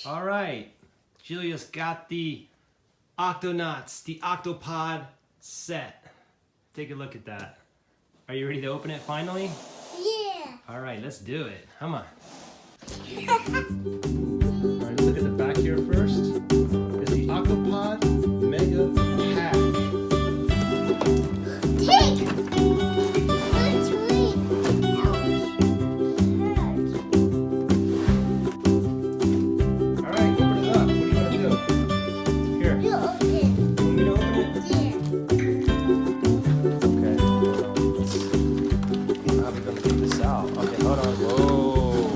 All right, Julia's got the Octonauts, the Octopod set. Take a look at that. Are you ready to open it finally? Yeah. All right, let's do it. Come on. All right, let's look at the back here first. It's the Octopod Megapack. Take. Let's read. All right, open it up. What are you gonna do? Here. You open. Want me to open it? Yeah. Okay, hold on. Let's see how we're gonna get this out. Okay, hold on. Whoa.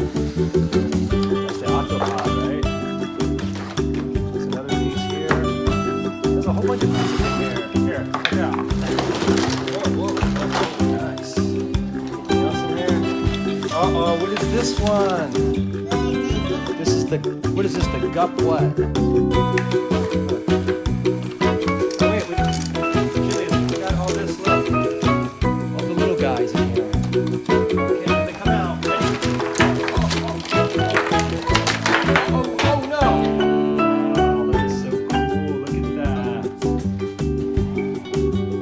That's the Octopod, right? There's another piece here. There's a whole bunch of pieces in here. Here, check it out. Whoa. Nice. Anything else in there? Uh-oh, what is this one? This is the, what is this? The GUP what? Julia, we got all this, look. All the little guys in here. Okay, when they come out. Oh no! Oh, that is so cool. Look at that.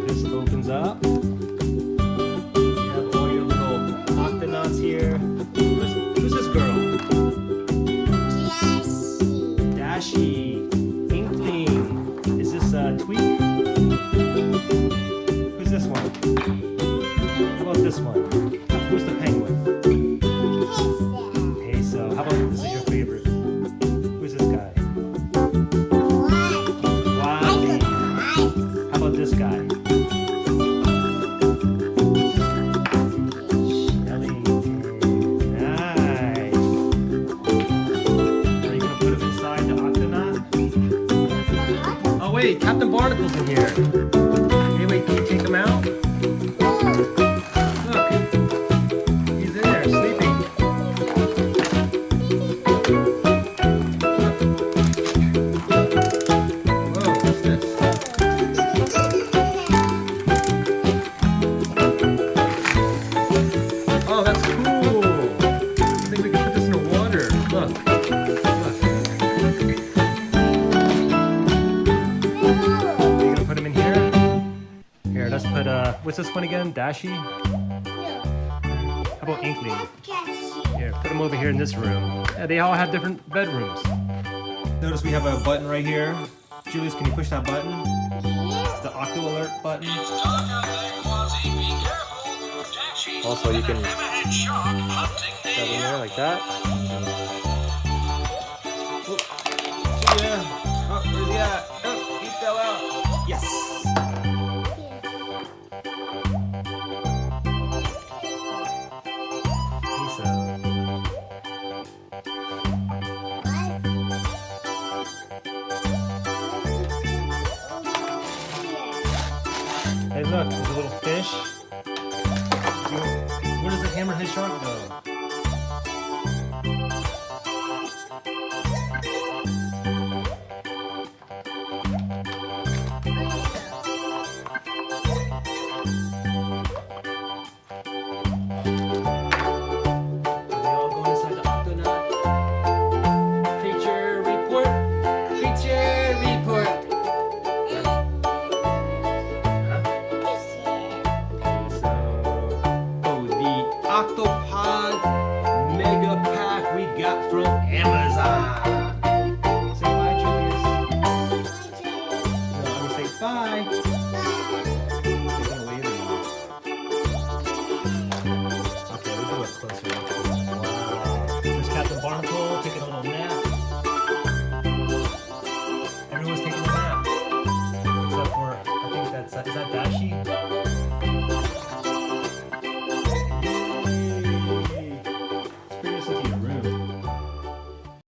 This opens up. You have all your little Octonauts here. Who's this girl? Dashy. Inkling. Is this Tweak? Who's this one? How about this one? Who's the penguin? Hey, so how about this is your favorite? Who's this guy? Wally. How about this guy? Shelly. Nice. Are you gonna put him inside the Octonaut? Oh wait, Captain Barnacle's in here. Hey, wait, can you take him out? Look, he's in there sleeping. Whoa, what's this? Oh, that's cool. I think we can put this in the water. Look. You gonna put him in here? Here, let's put what's this one again? Dashy? How about Inkling? Here, put them over here in this room. Yeah, they all have different bedrooms. Notice we have a button right here. Julius, can you push that button? The Octo-Alert button. Also, you can shove in there like that. Oh, yeah. Oh, where's he at? Oh, he fell out. Yes. Hey look, there's a little fish. Where does the hammerhead shark go?